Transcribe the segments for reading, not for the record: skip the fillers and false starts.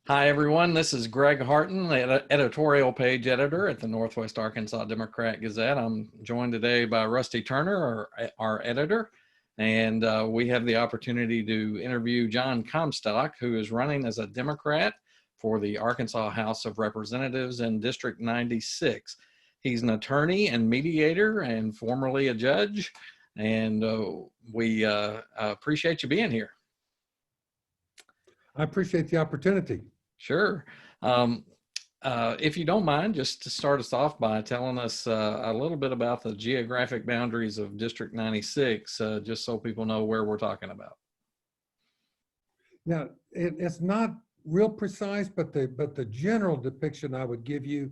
Hi, everyone. This is Greg Harton, the editorial page editor at the Northwest Arkansas Democrat-Gazette. I'm joined today by Rusty Turner, our editor, and we have the opportunity to interview Jon Comstock, who is running as a Democrat for the Arkansas House of Representatives in District 96. He's an attorney and mediator and formerly a judge, and we appreciate you being here. I appreciate the opportunity. Sure. If you don't mind, just to start us off by telling us a little bit about the geographic boundaries of District 96, just so people know where we're talking about. Yeah, it's not real precise, but the general depiction I would give you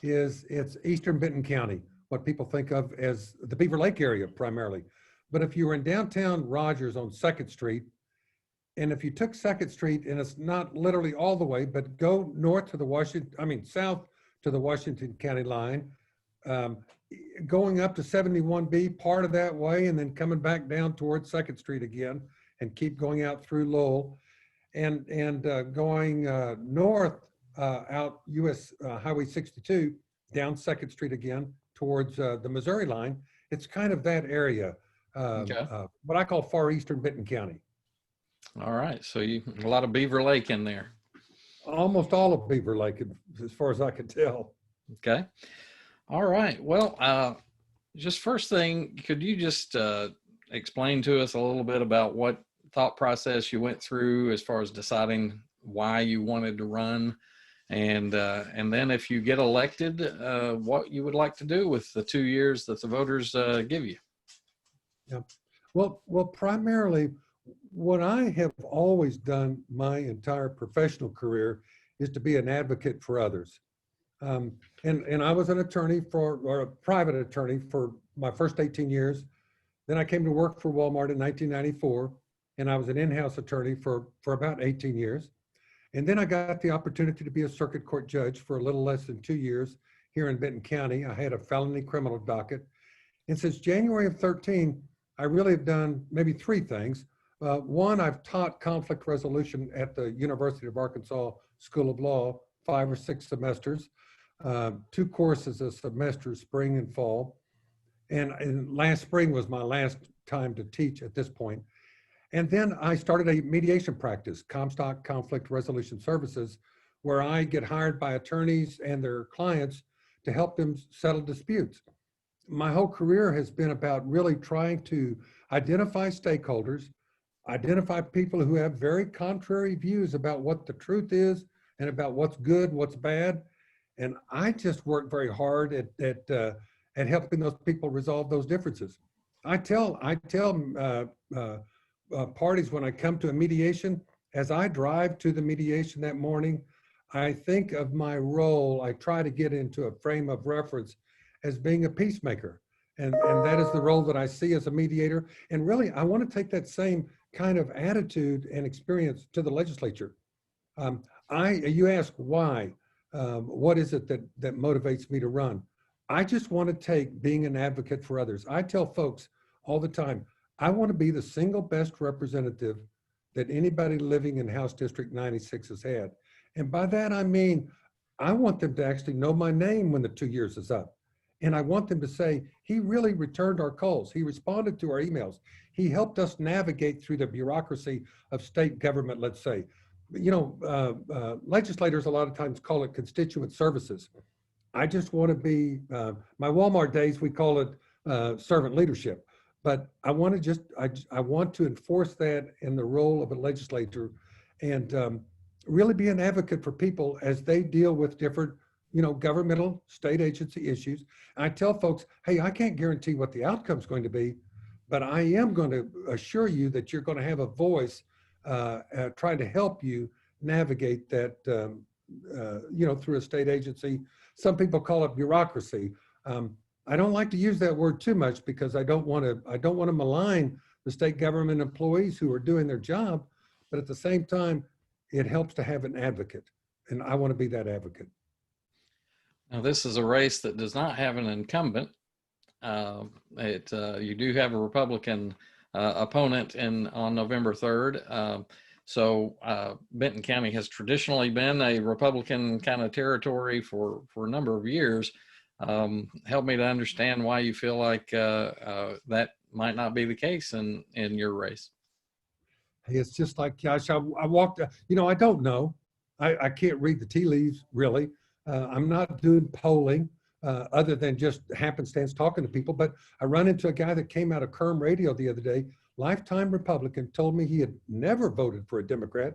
is it's eastern Benton County, what people think of as the Beaver Lake area primarily. But if you were in downtown Rogers on 2nd Street, and if you took 2nd Street, and it's not literally all the way, but go north to the south to the Washington County line, going up to 71B, part of that way, and then coming back down towards 2nd Street again, and keep going out through Lowell, and going north out US Highway 62, down 2nd Street again towards the Missouri line. It's kind of that area, what I call far eastern Benton County. All right, so a lot of Beaver Lake in there. Almost all of Beaver Lake, as far as I can tell. Okay. All right. Well, just first thing, could you just explain to us a little bit about what thought process you went through as far as deciding why you wanted to run, and then if you get elected, what you would like to do with the 2 years that the voters give you? Yeah. Well, primarily, what I have always done my entire professional career is to be an advocate for others. And I was an attorney or a private attorney for my first 18 years. Then I came to work for Walmart in 1994, and I was an in-house attorney for about 18 years. And then I got the opportunity to be a circuit court judge for a little less than 2 years here in Benton County. I had a felony criminal docket. And since January of 13, I really have done maybe 3 things. One, I've taught conflict resolution at the University of Arkansas School of Law 5 or 6 semesters, 2 courses a semester, spring and fall. And last spring was my last time to teach at this point. And then I started a mediation practice, Comstock Conflict Resolution Services, where I get hired by attorneys and their clients to help them settle disputes. My whole career has been about really trying to identify stakeholders, identify people who have very contrary views about what the truth is and about what's good, what's bad. And I just work very hard at helping those people resolve those differences. I tell parties when I come to a mediation, as I drive to the mediation that morning, I think of my role, I try to get into a frame of reference as being a peacemaker. And that is the role that I see as a mediator. And really, I want to take that same kind of attitude and experience to the legislature. You ask why, what is it that motivates me to run? I just want to take being an advocate for others. I tell folks all the time, I want to be the single best representative that anybody living in House District 96 has had. And by that, I mean, I want them to actually know my name when the 2 years is up. And I want them to say, he really returned our calls. He responded to our emails. He helped us navigate through the bureaucracy of state government, let's say. You know, legislators a lot of times call it constituent services. I just want to be, my Walmart days, we call it servant leadership. But I want to I want to enforce that in the role of a legislator and really be an advocate for people as they deal with different governmental state agency issues. And I tell folks, hey, I can't guarantee what the outcome is going to be, but I am going to assure you that you're going to have a voice trying to help you navigate that, through a state agency. Some people call it bureaucracy. I don't like to use that word too much because I don't want to malign the state government employees who are doing their job, but at the same time, it helps to have an advocate, and I want to be that advocate. Now, this is a race that does not have an incumbent. You do have a Republican opponent on November 3rd. So Benton County has traditionally been a Republican kind of territory for a number of years. Help me to understand why you feel like that might not be the case in your race. Hey, it's just like, Josh, I walked, I don't know. I can't read the tea leaves, really. I'm not doing polling other than just happenstance talking to people. But I run into a guy that came out of Kerm Radio the other day, lifetime Republican, told me he had never voted for a Democrat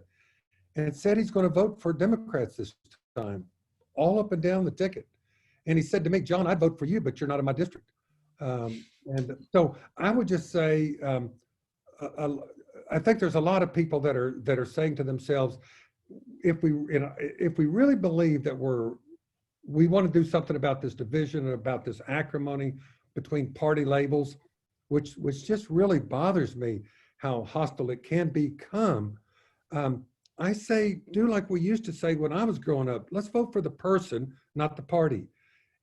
and said he's going to vote for Democrats this time, all up and down the ticket. And he said to me, John, I'd vote for you, but you're not in my district. And so I would just say, I think there's a lot of people that are saying to themselves, if we really believe that we want to do something about this division and about this acrimony between party labels, which just really bothers me, how hostile it can become. I say, do like we used to say when I was growing up, let's vote for the person, not the party.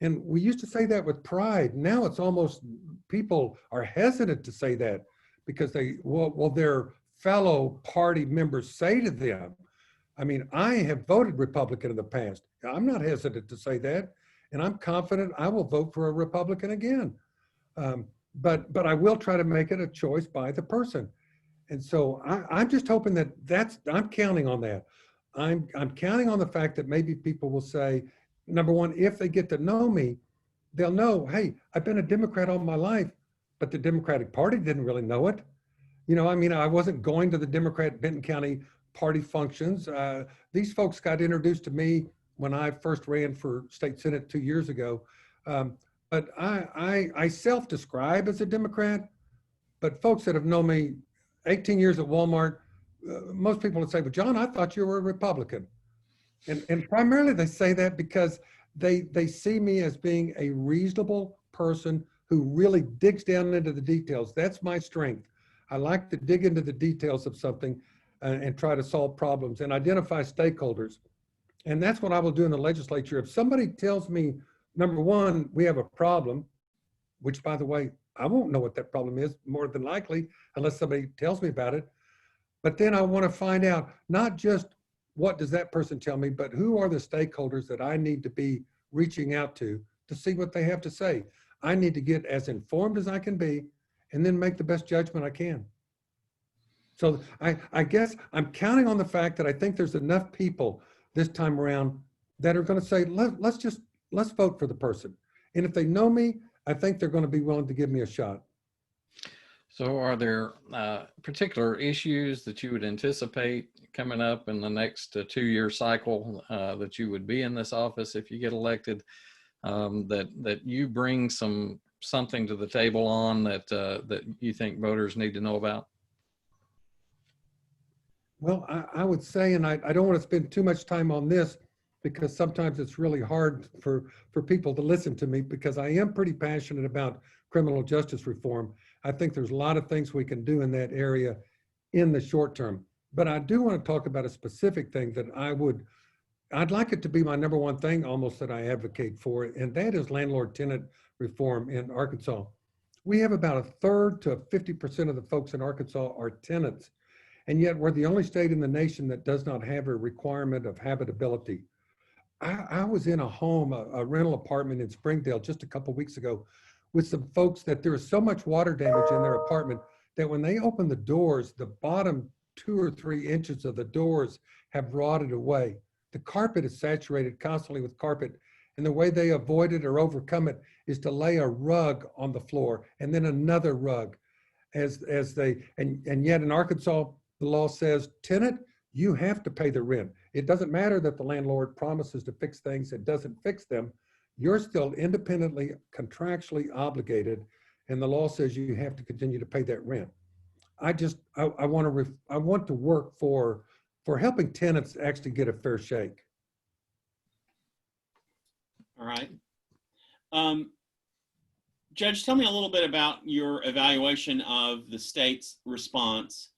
And we used to say that with pride. Now it's almost, people are hesitant to say that because their fellow party members say to them. I mean, I have voted Republican in the past. I'm not hesitant to say that. And I'm confident I will vote for a Republican again. But I will try to make it a choice by the person. And so I'm just hoping I'm counting on that. I'm counting on the fact that maybe people will say, number one, if they get to know me, they'll know, hey, I've been a Democrat all my life, but the Democratic Party didn't really know it. I wasn't going to the Democrat Benton County party functions. These folks got introduced to me when I first ran for state senate 2 years ago. But I self-describe as a Democrat, but folks that have known me 18 years at Walmart, most people would say, but John, I thought you were a Republican. And primarily they say that because they see me as being a reasonable person who really digs down into the details. That's my strength. I like to dig into the details of something and try to solve problems and identify stakeholders. And that's what I will do in the legislature. If somebody tells me, number one, we have a problem, which by the way, I won't know what that problem is more than likely unless somebody tells me about it. But then I want to find out not just what does that person tell me, but who are the stakeholders that I need to be reaching out to see what they have to say. I need to get as informed as I can be and then make the best judgment I can. So I guess I'm counting on the fact that I think there's enough people this time around that are going to say, let's vote for the person. And if they know me, I think they're going to be willing to give me a shot. So are there particular issues that you would anticipate coming up in the next 2-year cycle that you would be in this office if you get elected, that you bring something to the table on that you think voters need to know about? Well, I would say, and I don't want to spend too much time on this because sometimes it's really hard for people to listen to me because I am pretty passionate about criminal justice reform. I think there's a lot of things we can do in that area in the short term. But I do want to talk about a specific thing that I'd like it to be my number one thing almost that I advocate for, and that is landlord-tenant reform in Arkansas. We have about 1/3 to 50% of the folks in Arkansas are tenants, and yet we're the only state in the nation that does not have a requirement of habitability. I was in a home, a rental apartment in Springdale just a couple weeks ago with some folks that there was so much water damage in their apartment that when they open the doors, the bottom 2 or 3 inches of the doors have rotted away. The carpet is saturated constantly with carpet. And the way they avoid it or overcome it is to lay a rug on the floor and then another rug and yet in Arkansas, the law says, tenant, you have to pay the rent. It doesn't matter that the landlord promises to fix things, it doesn't fix them. You're still independently, contractually obligated, and the law says you have to continue to pay that rent. I want to work for helping tenants actually get a fair shake. All right. Judge, tell me a little bit about your evaluation of the state's response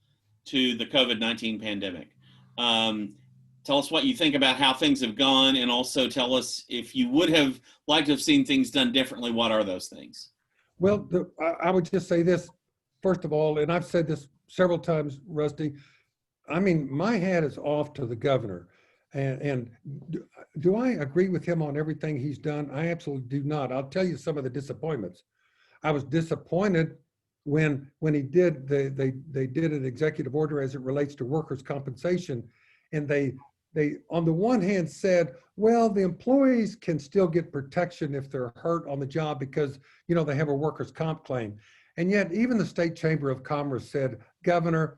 to the COVID-19 pandemic. Tell us what you think about how things have gone, and also tell us if you would have liked to have seen things done differently, what are those things? Well, I would just say this, first of all, and I've said this several times, Rusty, I mean, my hat is off to the governor. And do I agree with him on everything he's done? I absolutely do not. I'll tell you some of the disappointments. I was disappointed when he did they did an executive order as it relates to workers' compensation, and they on the one hand said, well, the employees can still get protection if they're hurt on the job because they have a workers' comp claim, and yet even the State Chamber of Commerce said, Governor,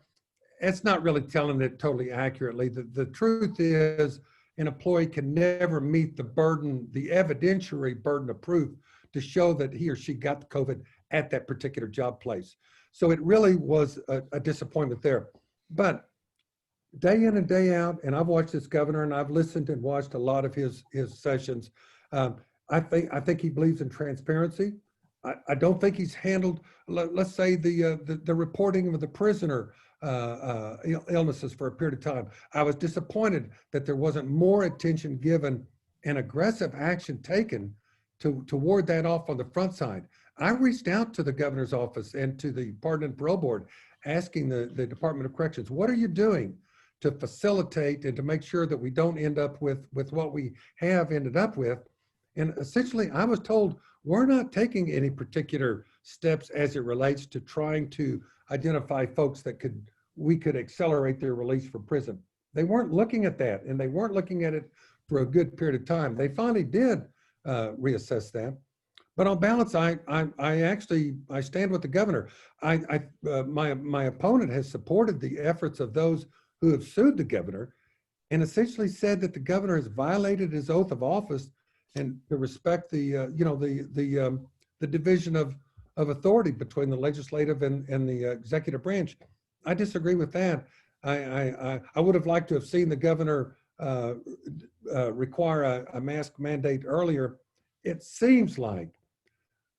it's not really telling it totally accurately. The truth is an employee can never meet the burden, the evidentiary burden of proof to show that he or she got the COVID at that particular job place. So it really was a disappointment there. But day in and day out, and I've watched this governor and I've listened and watched a lot of his sessions. I think he believes in transparency. I don't think he's handled, let's say, the reporting of the prisoner illnesses for a period of time. I was disappointed that there wasn't more attention given and aggressive action taken to ward that off on the front side. I reached out to the governor's office and to the Pardon and Parole Board, asking the Department of Corrections, what are you doing to facilitate and to make sure that we don't end up with what we have ended up with? And essentially, I was told, we're not taking any particular steps as it relates to trying to identify folks that we could accelerate their release from prison. They weren't looking at that, and they weren't looking at it for a good period of time. They finally did reassess that. But on balance, I stand with the governor. My opponent has supported the efforts of those who have sued the governor, and essentially said that the governor has violated his oath of office and to respect the division of authority between the legislative and the executive branch. I disagree with that. I would have liked to have seen the governor require a mask mandate earlier. It seems like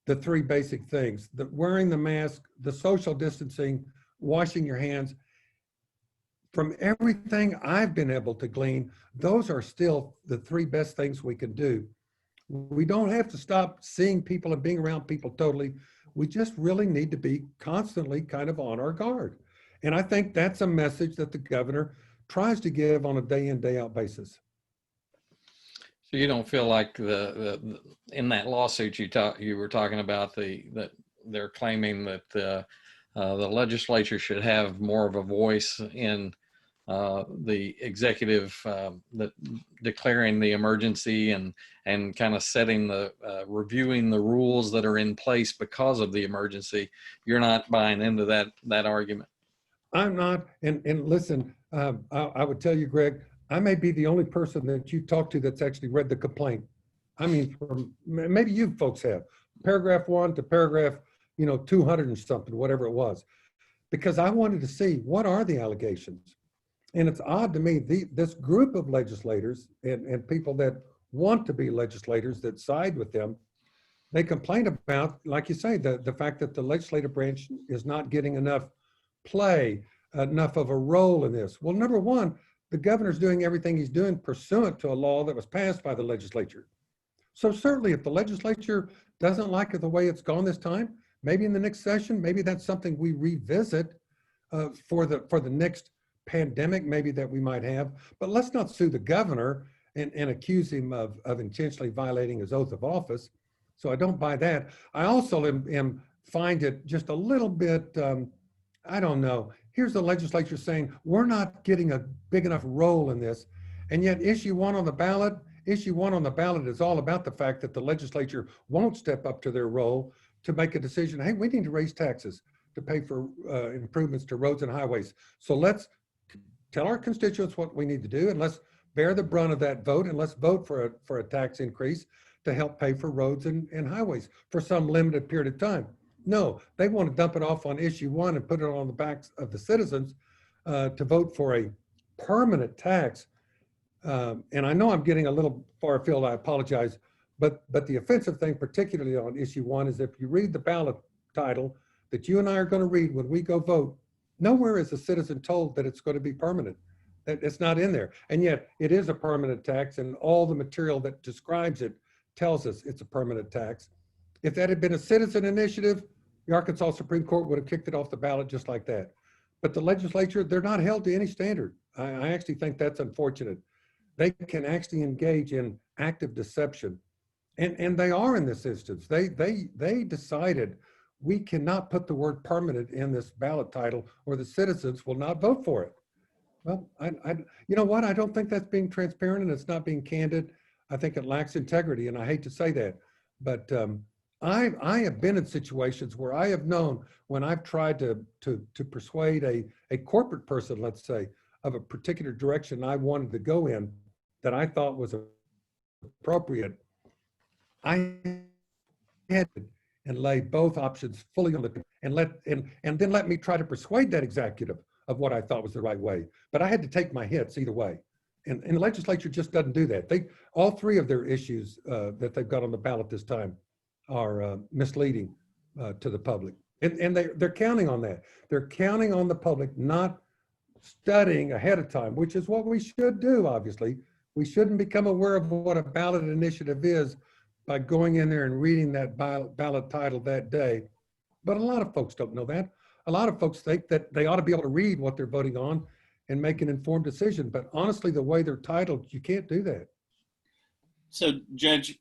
the three basic things: the wearing the mask, the social distancing, washing your hands. From everything I've been able to glean, those are still the three best things we can do. We don't have to stop seeing people and being around people totally. We just really need to be constantly kind of on our guard. And I think that's a message that the governor tries to give on a day in, day out basis. So you don't feel like in that lawsuit you were talking about that they're claiming that the legislature should have more of a voice in the executive that declaring the emergency and kind of setting reviewing the rules that are in place because of the emergency. You're not buying into that argument. I'm not, and listen, I would tell you, Greg, I may be the only person that you talk to that's actually read the complaint. I mean, maybe you folks have paragraph 1 to paragraph 200 and something, whatever it was, because I wanted to see what are the allegations. And it's odd to me, this group of legislators and people that want to be legislators that side with them, they complain about, like you say, the fact that the legislative branch is not getting enough play, enough of a role in this. Well, number one, the governor's doing everything he's doing pursuant to a law that was passed by the legislature. So certainly if the legislature doesn't like it the way it's gone this time, maybe in the next session, maybe that's something we revisit for the next pandemic maybe that we might have. But let's not sue the governor and accuse him of intentionally violating his oath of office. So I don't buy that. I also find it just a little bit, I don't know. Here's the legislature saying, we're not getting a big enough role in this. And yet issue 1 on the ballot is all about the fact that the legislature won't step up to their role to make a decision. Hey, we need to raise taxes to pay for improvements to roads and highways. So let's tell our constituents what we need to do, and let's bear the brunt of that vote, and let's vote for a tax increase to help pay for roads and highways for some limited period of time. No, they want to dump it off on issue 1 and put it on the backs of the citizens to vote for a permanent tax. And I know I'm getting a little far afield, I apologize, but the offensive thing, particularly on issue 1, is if you read the ballot title that you and I are going to read when we go vote, nowhere is a citizen told that it's going to be permanent. It's not in there. And yet it is a permanent tax, and all the material that describes it tells us it's a permanent tax. If that had been a citizen initiative, the Arkansas Supreme Court would have kicked it off the ballot just like that. but the legislature, they're not held to any standard. I actually think that's unfortunate. They can actually engage in active deception. And they are in this instance. They decided we cannot put the word permanent in this ballot title or the citizens will not vote for it. Well, you know what? I don't think that's being transparent and it's not being candid. I think it lacks integrity, and I hate to say that. But I have been in situations where I have known when I've tried to persuade a corporate person, let's say, of a particular direction I wanted to go in that I thought was appropriate, I had to and lay both options fully on the and then let me try to persuade that executive of what I thought was the right way. But I had to take my hits either way. And the legislature just doesn't do that. All three of their issues that they've got on the ballot this time are misleading to the public. And they're counting on that. They're counting on the public not studying ahead of time, which is what we should do, obviously. We shouldn't become aware of what a ballot initiative is by going in there and reading that ballot title that day. But a lot of folks don't know that. A lot of folks think that they ought to be able to read what they're voting on and make an informed decision. But honestly, the way they're titled, you can't do that. So, Judge,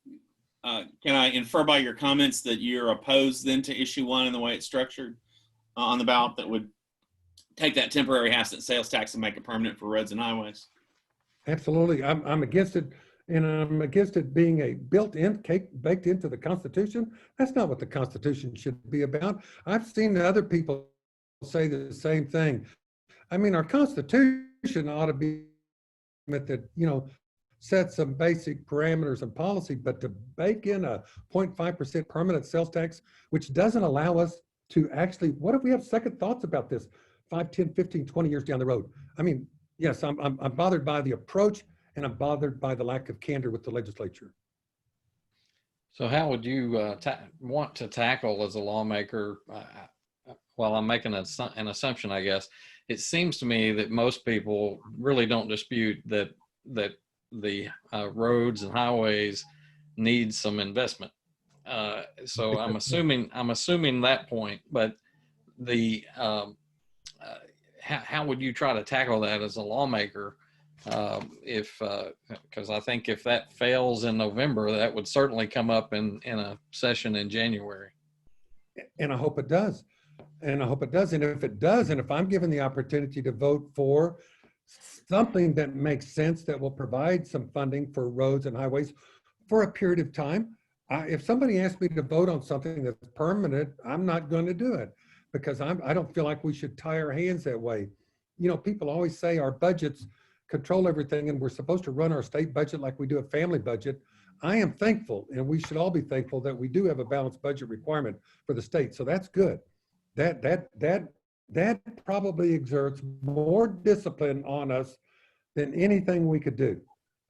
can I infer by your comments that you're opposed then to issue one in the way it's structured on the ballot that would take that temporary half-cent sales tax and make it permanent for roads and highways? Absolutely. I'm against it. And I'm against it being a built-in cake baked into the Constitution. That's not what the Constitution should be about. I've seen other people say the same thing. I mean, our Constitution ought to be that, you know, set some basic parameters and policy, but to bake in a 0.5% permanent sales tax, which doesn't allow us to actually, what if we have second thoughts about this 5, 10, 15, 20 years down the road? I mean, yes, I'm bothered by the approach, and I'm bothered by the lack of candor with the legislature. So how would you want to tackle as a lawmaker? Well, I'm making an assumption, I guess. It seems to me that most people really don't dispute that the roads and highways need some investment. So I'm assuming that point. But the how would you try to tackle that as a lawmaker? Because I think if that fails in November, that would certainly come up in a session in January. And I hope it does. And I hope it does. And if it does, and if I'm given the opportunity to vote for something that makes sense, that will provide some funding for roads and highways for a period of time, if somebody asks me to vote on something that's permanent, I'm not going to do it because I don't feel like we should tie our hands that way. You know, people always say our budgets control everything and we're supposed to run our state budget like we do a family budget. I am thankful, and we should all be thankful that we do have a balanced budget requirement for the state. So that's good. That probably exerts more discipline on us than anything we could do.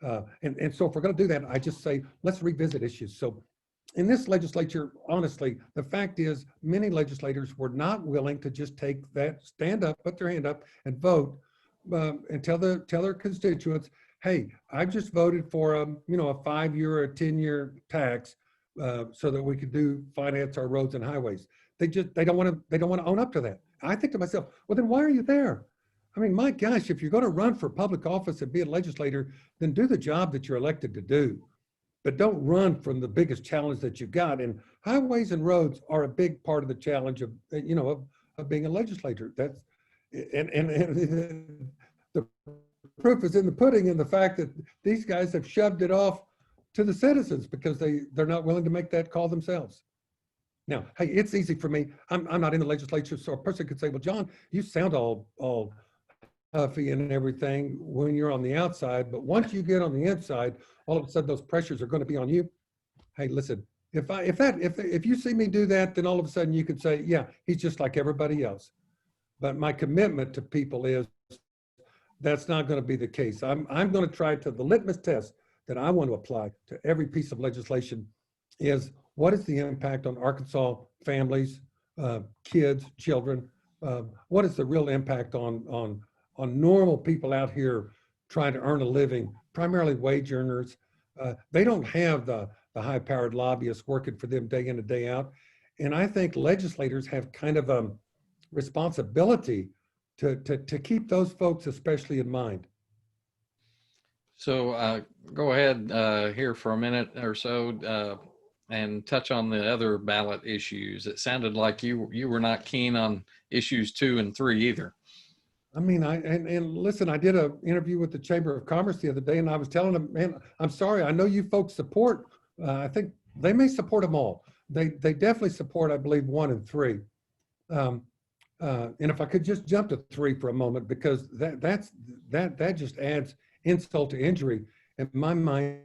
And so if we're going to do that, I just say, let's revisit issues. So in this legislature, honestly, the fact is many legislators were not willing to just take that, stand up, put their hand up and vote and tell their constituents, hey, I've just voted for a 5-year or a 10-year tax so that we could finance our roads and highways. They don't want to own up to that. I think to myself, well, then why are you there? I mean, my gosh, if you're going to run for public office and be a legislator, then do the job that you're elected to do. But don't run from the biggest challenge that you've got. And highways and roads are a big part of the challenge of being a legislator. That's and the proof is in the pudding, in the fact that these guys have shoved it off to the citizens because they're not willing to make that call themselves. Now, hey, it's easy for me. I'm not in the legislature, so a person could say, well, John, you sound all huffy and everything when you're on the outside, but once you get on the inside, all of a sudden those pressures are going to be on you. Hey, listen, if you see me do that, then all of a sudden you could say, yeah, he's just like everybody else. But my commitment to people is that's not going to be the case. I'm going to try to, the litmus test that I want to apply to every piece of legislation is, what is the impact on Arkansas families, kids, children? What is the real impact on normal people out here trying to earn a living, primarily wage earners? They don't have the high-powered lobbyists working for them day in and day out. And I think legislators have kind of a responsibility to keep those folks especially in mind. So go ahead here for a minute or so and touch on the other ballot issues. It sounded like you were not keen on issues 2 and 3 either. I mean, and listen, I did an interview with the Chamber of Commerce the other day, and I was telling them, man, I'm sorry, I know you folks support, I think they may support them all. They definitely support, I believe, 1 and 3. And if I could just jump to 3 for a moment, because that just adds insult to injury in my mind.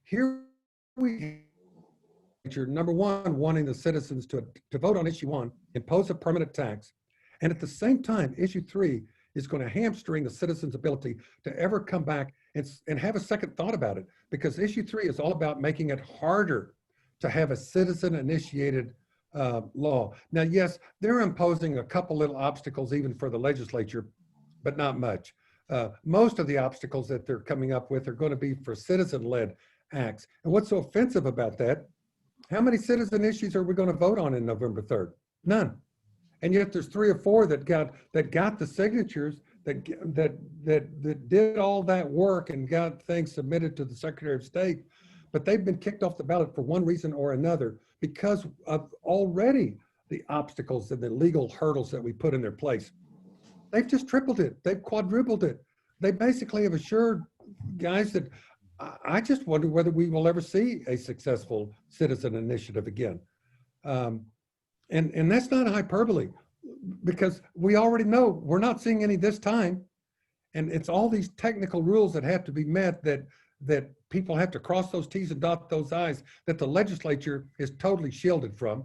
Here we number 1, wanting the citizens to vote on issue 1, impose a permanent tax. And at the same time, issue 3 is going to hamstring the citizens' ability to ever come back and have a second thought about it, because issue 3 is all about making it harder to have a citizen-initiated law. Now, yes, they're imposing a couple little obstacles even for the legislature, but not much. Most of the obstacles that they're coming up with are going to be for citizen-led acts. And what's so offensive about that? How many citizen issues are we going to vote on in November 3rd? None. And yet there's 3 or 4 that got the signatures, that did all that work and got things submitted to the Secretary of State, but they've been kicked off the ballot for one reason or another because of already the obstacles and the legal hurdles that we put in their place. They've just tripled it. They've quadrupled it. They basically have assured guys that I just wonder whether we will ever see a successful citizen initiative again. And that's not hyperbole, because we already know we're not seeing any this time. And it's all these technical rules that have to be met, that people have to cross those T's and dot those I's, that the legislature is totally shielded from.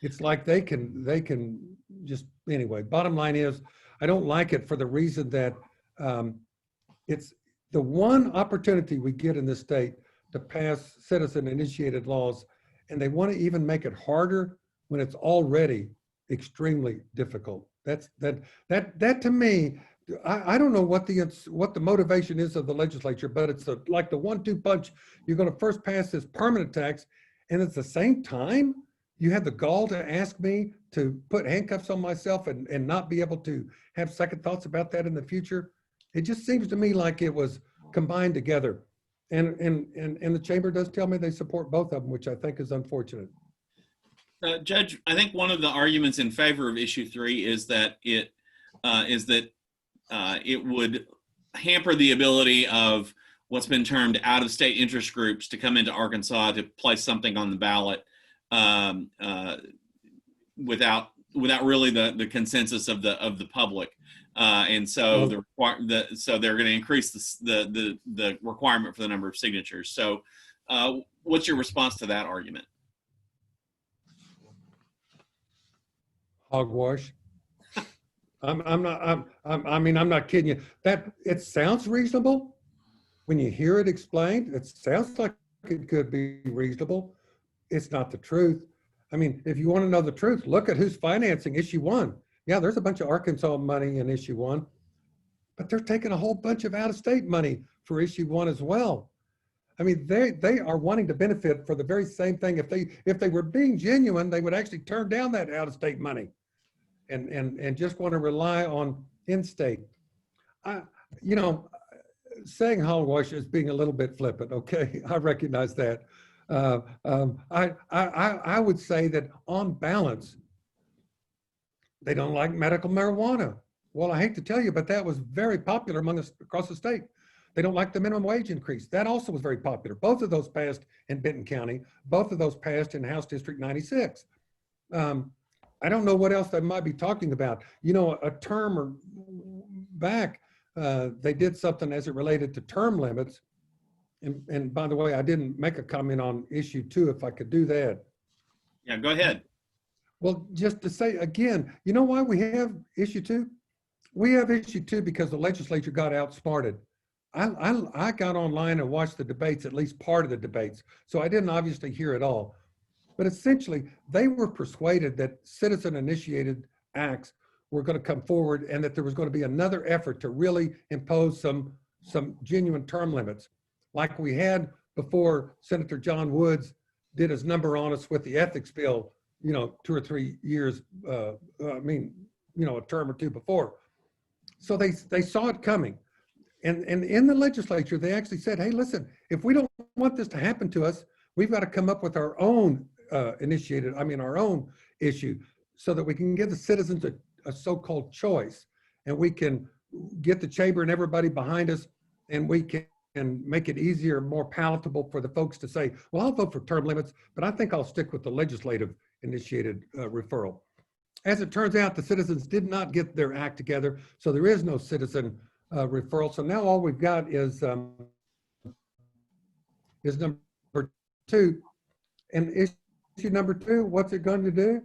It's like they can just, anyway, bottom line is, I don't like it for the reason that it's the one opportunity we get in this state to pass citizen-initiated laws, and they want to even make it harder when it's already extremely difficult. That to me, I don't know what the motivation is of the legislature, but it's like the 1-2 punch. You're going to first pass this permanent tax, and at the same time, you have the gall to ask me to put handcuffs on myself and not be able to have second thoughts about that in the future. It just seems to me like it was combined together. And the chamber does tell me they support both of them, which I think is unfortunate. Judge, I think one of the arguments in favor of issue 3 is that it would hamper the ability of what's been termed out-of-state interest groups to come into Arkansas to place something on the ballot without really the consensus of the public, and so so they're going to increase the requirement for the number of signatures. So, what's your response to that argument? Hogwash. I'm not kidding you. That it sounds reasonable when you hear it explained. It sounds like it could be reasonable. It's not the truth. I mean, if you want to know the truth, look at who's financing issue 1. Yeah, there's a bunch of Arkansas money in issue 1, but they're taking a whole bunch of out-of-state money for issue 1 as well. I mean, they are wanting to benefit for the very same thing. If they were being genuine, they would actually turn down that out-of-state money and just want to rely on in-state. You know, saying hogwash is being a little bit flippant. Okay, I recognize that. I would say that on balance, they don't like medical marijuana. Well, I hate to tell you, but that was very popular among us across the state. They don't like the minimum wage increase. That also was very popular. Both of those passed in Benton County. Both of those passed in House District 96. I don't know what else they might be talking about. You know, a term or back, they did something as it related to term limits. And by the way, I didn't make a comment on issue 2, if I could do that. Yeah, go ahead. Well, just to say again, you know why we have issue 2? We have issue 2 because the legislature got outsmarted. I got online and watched the debates, at least part of the debates. So I didn't obviously hear it all. But essentially, they were persuaded that citizen-initiated acts were going to come forward and that there was going to be another effort to really impose some genuine term limits, like we had before Senator John Woods did his number on us with the ethics bill, you know, 2 or 3 years, a term or two before. So they saw it coming. And in the legislature, they actually said, hey, listen, if we don't want this to happen to us, we've got to come up with our own our own issue so that we can give the citizens a so-called choice. And we can get the chamber and everybody behind us, and we can make it easier, more palatable for the folks to say, well, I'll vote for term limits, but I think I'll stick with the legislative initiated referral. As it turns out, the citizens did not get their act together, so there is no citizen referral. So now all we've got is number 2. And issue number 2, what's it going to do?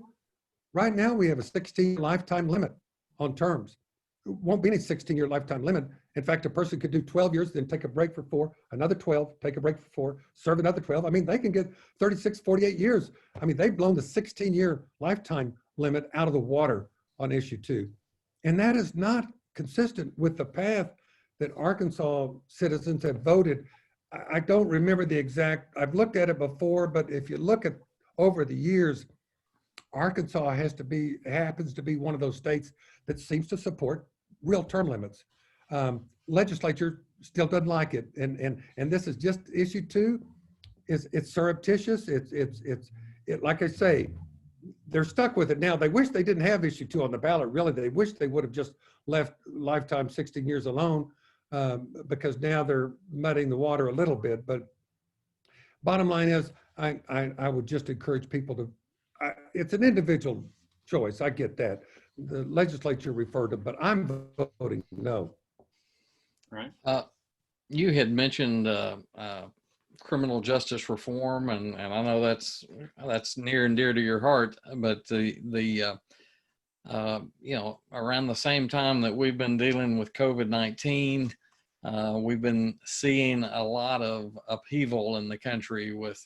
Right now, we have a 16 lifetime limit on terms. It won't be any 16-year lifetime limit. In fact, a person could do 12 years, then take a break for 4, another 12, take a break for 4, serve another 12. I mean, they can get 36, 48 years. I mean, they've blown the 16-year lifetime limit out of the water on issue 2. And that is not consistent with the path that Arkansas citizens have voted. I don't remember the exact, I've looked at it before, but if you look at over the years, Arkansas happens to be one of those states that seems to support real term limits. Legislature still doesn't like it. And this is just issue 2. It's surreptitious. It's like I say, they're stuck with it now. They wish they didn't have issue 2 on the ballot. Really, they wish they would have just left lifetime 16 years alone, because now they're muddying the water a little bit. But bottom line is, I would just encourage people to, it's an individual choice. I get that. The legislature referred to, but I'm voting no. Right. You had mentioned criminal justice reform, and I know that's near and dear to your heart. But around the same time that we've been dealing with COVID-19, we've been seeing a lot of upheaval in the country with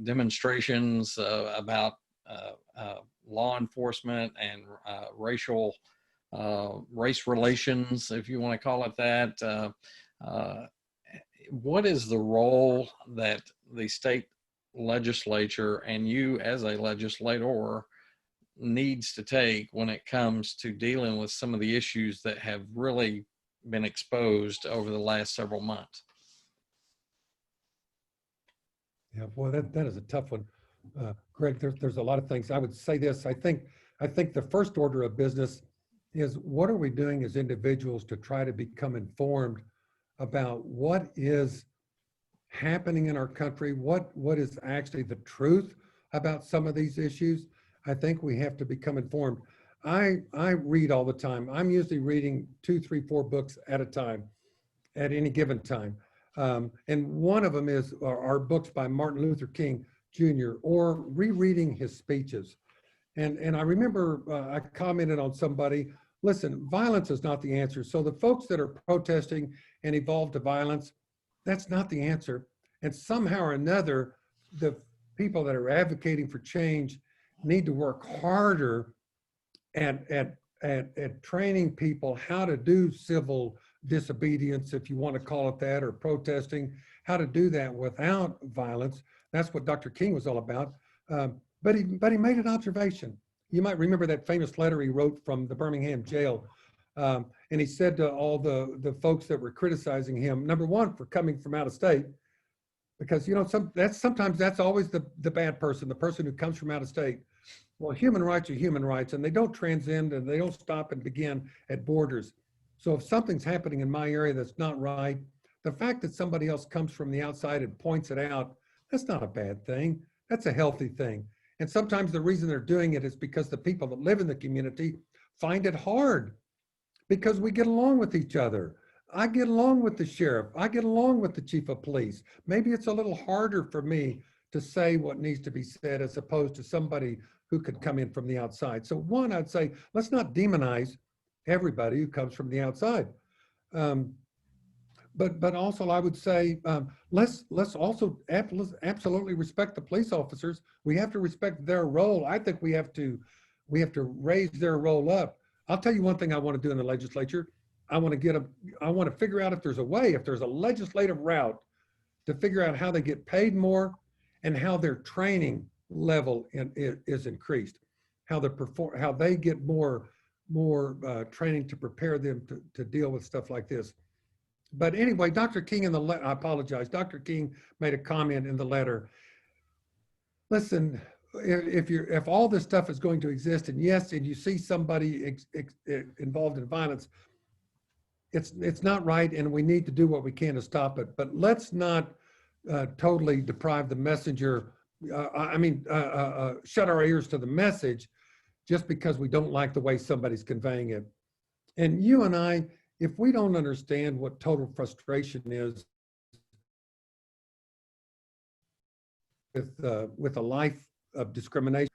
demonstrations about law enforcement and race relations, if you want to call it that. What is the role that the state legislature and you as a legislator needs to take when it comes to dealing with some of the issues that have really been exposed over the last several months? Yeah, boy, that is a tough one. Greg, there's a lot of things. I would say this, I think the first order of business is, what are we doing as individuals to try to become informed about what is happening in our country, what is actually the truth about some of these issues? I think we have to become informed. I read all the time. I'm usually reading 2, 3, 4 books at a time, at any given time. And one of them are books by Martin Luther King Jr. or rereading his speeches. And I remember I commented on somebody, listen, violence is not the answer. So the folks that are protesting and evolve to violence, that's not the answer. And somehow or another, the people that are advocating for change need to work harder at training people how to do civil disobedience, if you want to call it that, or protesting, how to do that without violence. That's what Dr. King was all about. But he made an observation. You might remember that famous letter he wrote from the Birmingham jail. And he said to all the folks that were criticizing him, number one, for coming from out of state, because sometimes that's always the bad person, the person who comes from out of state. Well, human rights are human rights, and they don't transcend and they don't stop and begin at borders. So if something's happening in my area that's not right, the fact that somebody else comes from the outside and points it out, that's not a bad thing. That's a healthy thing. And sometimes the reason they're doing it is because the people that live in the community find it hard, because we get along with each other. I get along with the sheriff. I get along with the chief of police. Maybe it's a little harder for me to say what needs to be said as opposed to somebody who could come in from the outside. So one, I'd say, let's not demonize everybody who comes from the outside. But also I would say, let's also absolutely respect the police officers. We have to respect their role. I think we have to raise their role up. I'll tell you one thing I want to do in the legislature. I want to figure out if there's a legislative route to figure out how they get paid more and how their training level is increased. how they get more training to prepare them to deal with stuff like this. But anyway, Dr. King in the letter, I apologize, Dr. King made a comment in the letter. Listen, if all this stuff is going to exist, and yes, and you see somebody involved in violence, it's not right, and we need to do what we can to stop it. But let's not totally deprive the messenger. Shut our ears to the message just because we don't like the way somebody's conveying it. And you and I, if we don't understand what total frustration is with a life of discrimination,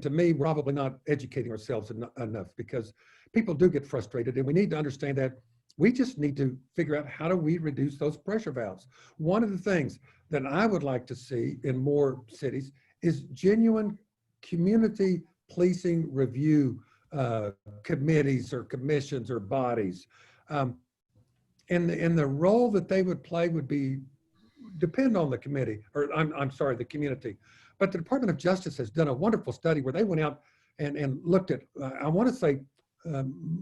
to me, we're probably not educating ourselves enough, because people do get frustrated, and we need to understand that. We just need to figure out, how do we reduce those pressure valves? One of the things that I would like to see in more cities is genuine community policing review committees or commissions or bodies. And the role that they would play would depend on the committee, or I'm sorry, the community. But the Department of Justice has done a wonderful study where they went out and looked at, I want to say,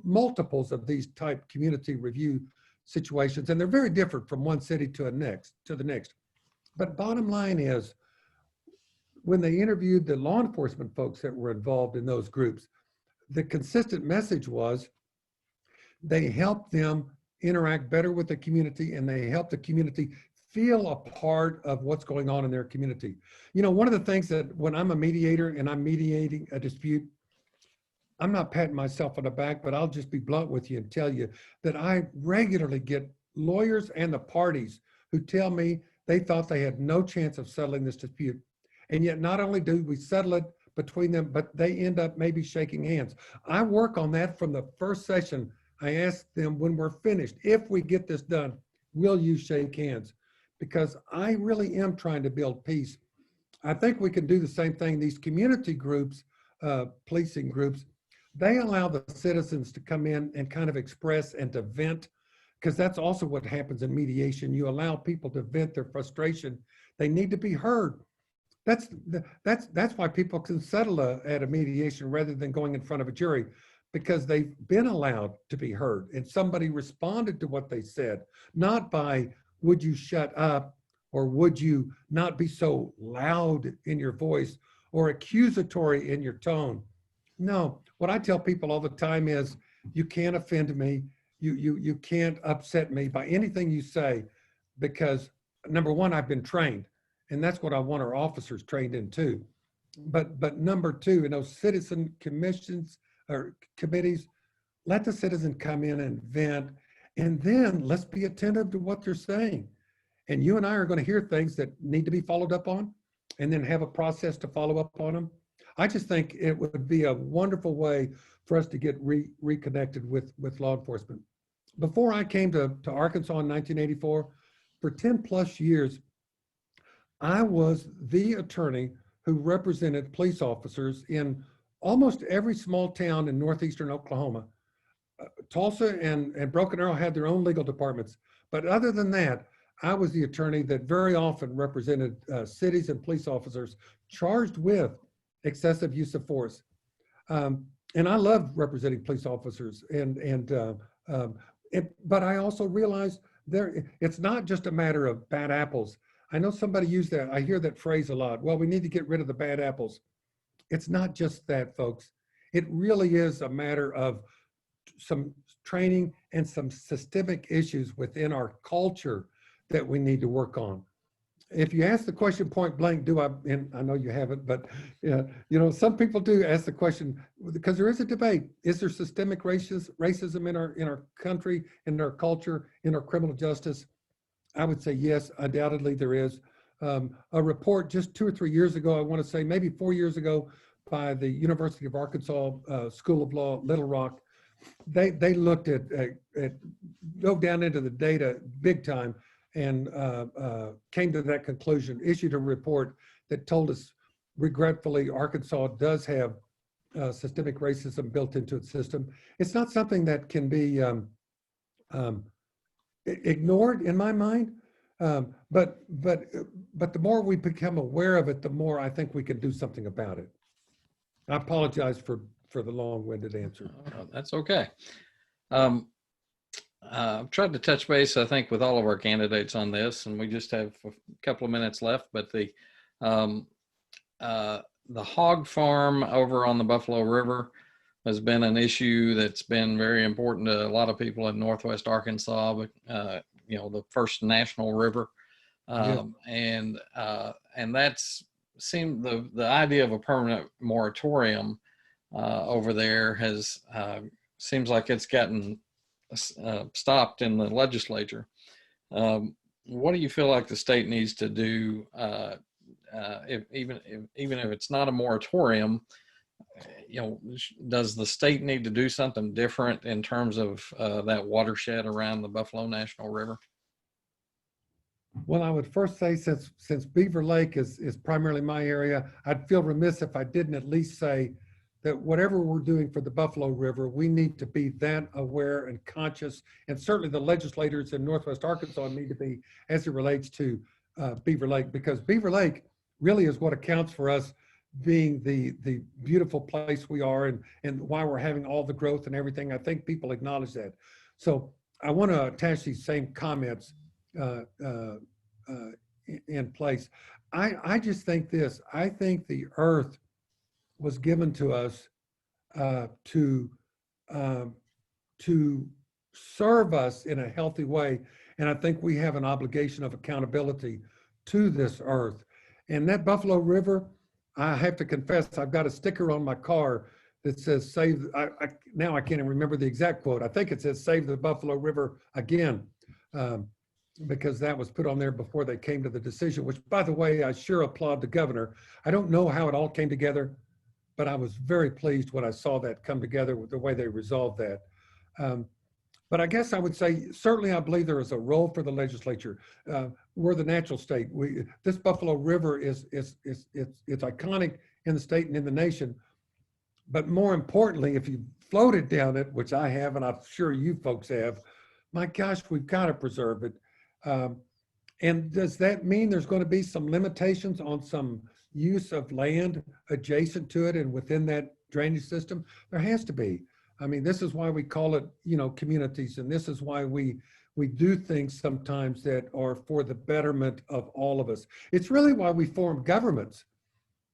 multiples of these type community review situations, and they're very different from one city to the next. But bottom line is, when they interviewed the law enforcement folks that were involved in those groups, the consistent message was they helped them interact better with the community, and they helped the community feel a part of what's going on in their community. You know, one of the things that when I'm a mediator and I'm mediating a dispute, I'm not patting myself on the back, but I'll just be blunt with you and tell you that I regularly get lawyers and the parties who tell me they thought they had no chance of settling this dispute. And yet not only do we settle it between them, but they end up maybe shaking hands. I work on that from the first session. I ask them, when we're finished, if we get this done, will you shake hands? Because I really am trying to build peace. I think we can do the same thing. These community groups, policing groups, they allow the citizens to come in and kind of express and to vent, because that's also what happens in mediation. You allow people to vent their frustration. They need to be heard. That's why people can settle at a mediation rather than going in front of a jury, because they've been allowed to be heard and somebody responded to what they said, not by, would you shut up, or would you not be so loud in your voice or accusatory in your tone. No, what I tell people all the time is, you can't offend me. You can't upset me by anything you say, because number one, I've been trained, and that's what I want our officers trained in too. But number two, in those citizen commissions or committees, let the citizen come in and vent, and then let's be attentive to what they're saying. And you and I are going to hear things that need to be followed up on, and then have a process to follow up on them. I just think it would be a wonderful way for us to get reconnected with law enforcement. Before I came to Arkansas in 1984, for 10 plus years, I was the attorney who represented police officers in almost every small town in northeastern Oklahoma. Tulsa and Broken Arrow had their own legal departments. But other than that, I was the attorney that very often represented cities and police officers charged with excessive use of force. And I love representing police officers. But I also realized it's not just a matter of bad apples. I know somebody used that. I hear that phrase a lot. Well, we need to get rid of the bad apples. It's not just that, folks. It really is a matter of some training and some systemic issues within our culture that we need to work on. If you ask the question point blank, and I know you haven't, but you know, some people do ask the question, because there is a debate. Is there systemic racism in our country, in our culture, in our criminal justice? I would say yes, undoubtedly there is. A report just 2 or 3 years ago, I want to say maybe 4 years ago, by the University of Arkansas School of Law, Little Rock, they looked at dove down into the data big time, and came to that conclusion, issued a report that told us, regretfully, Arkansas does have systemic racism built into its system. It's not something that can be ignored in my mind, but the more we become aware of it, the more I think we can do something about it. I apologize for the long-winded answer. That's okay. I've tried to touch base, I think, with all of our candidates on this, and we just have a couple of minutes left. But the hog farm over on the Buffalo River has been an issue that's been very important to a lot of people in Northwest Arkansas. But the first national river, and that's seemed the idea of a permanent moratorium over there has seems like it's gotten stopped in the legislature. What do you feel like the state needs to do, even if it's not a moratorium? Does the state need to do something different in terms of that watershed around the Buffalo National River? Well, I would first say, since Beaver Lake is primarily my area, I'd feel remiss if I didn't at least say that whatever we're doing for the Buffalo River, we need to be that aware and conscious, and certainly the legislators in Northwest Arkansas need to be, as it relates to Beaver Lake, because Beaver Lake really is what accounts for us being the beautiful place we are, and why we're having all the growth and everything. I think people acknowledge that. So I want to attach these same comments in place. I just think this. I think the earth was given to us to serve us in a healthy way, and I think we have an obligation of accountability to this earth. And that Buffalo River, I have to confess, I've got a sticker on my car that says "Save." Now I can't even remember the exact quote. I think it says "Save the Buffalo River again." Because that was put on there before they came to the decision, which, by the way, I sure applaud the governor. I don't know how it all came together, but I was very pleased when I saw that come together with the way they resolved that. But I guess I would say, certainly I believe there is a role for the legislature. We're the natural state. This Buffalo River it's iconic in the state and in the nation. But more importantly, if you floated down it, which I have, and I'm sure you folks have, my gosh, we've got to preserve it. And does that mean there's going to be some limitations on some use of land adjacent to it and within that drainage system? There has to be. I mean, this is why we call it, communities, and this is why we do things sometimes that are for the betterment of all of us. It's really why we form governments.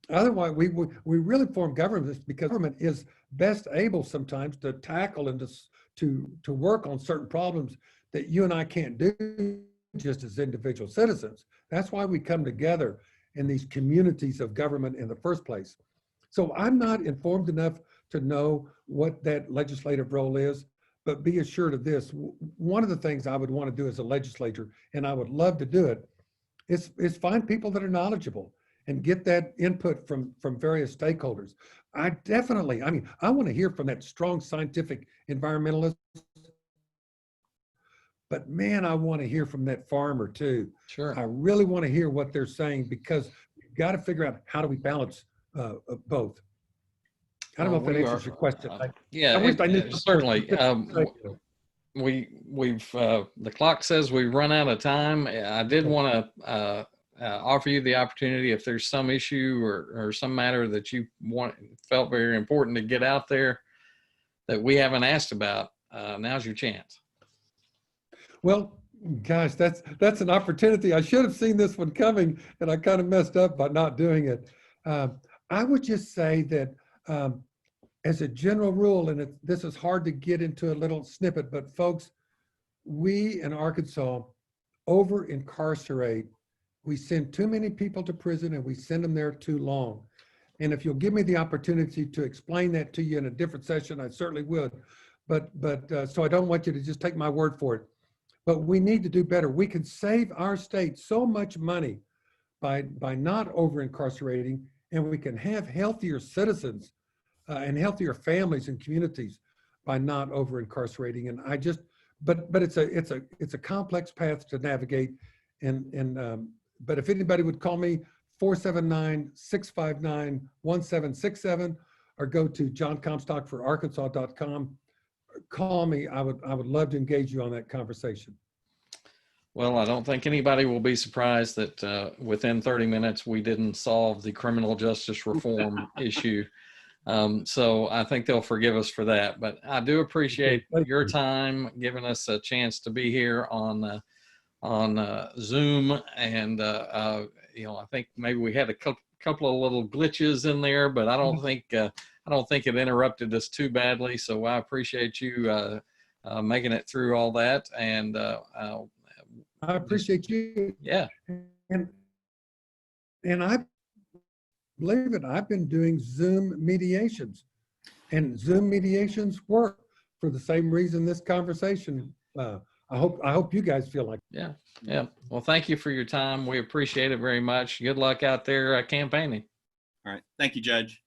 Otherwise, we really form governments because government is best able sometimes to tackle and to work on certain problems that you and I can't do just as individual citizens. That's why we come together in these communities of government in the first place. So I'm not informed enough to know what that legislative role is, but be assured of this. One of the things I would want to do as a legislator, and I would love to do it, is find people that are knowledgeable and get that input from various stakeholders. I want to hear from that strong scientific environmentalist, but man, I want to hear from that farmer too. Sure. I really want to hear what they're saying, because we've got to figure out how do we balance both. I don't know if that answers your question. Certainly. We've the clock says we've run out of time. I did want to offer you the opportunity, if there's some issue or some matter that you felt very important to get out there that we haven't asked about. Now's your chance. Well, gosh, that's an opportunity. I should have seen this one coming, and I kind of messed up by not doing it. I would just say that as a general rule, and this is hard to get into a little snippet, but folks, we in Arkansas over incarcerate. We send too many people to prison, and we send them there too long. And if you'll give me the opportunity to explain that to you in a different session, I certainly would. But so I don't want you to just take my word for it. But we need to do better. We can save our state so much money by not over incarcerating, and we can have healthier citizens and healthier families and communities by not over incarcerating. And but it's a complex path to navigate. But if anybody would call me, 479-659-1767, or go to joncomstockforarkansas.com. Call me. I would love to engage you on that conversation. Well, I don't think anybody will be surprised that within 30 minutes we didn't solve the criminal justice reform issue So I think they'll forgive us for that. But I do appreciate Thank your you. time, giving us a chance to be here on Zoom. And you know, I think maybe we had a couple of little glitches in there, but I don't think it interrupted us too badly. So I appreciate you making it through all that. And I appreciate you. yeah. And I believe it, I've been doing Zoom mediations, and Zoom mediations work for the same reason this conversation. I hope you guys feel like. Yeah. Yeah. Well, thank you for your time. We appreciate it very much. Good luck out there campaigning. All right. Thank you, Judge.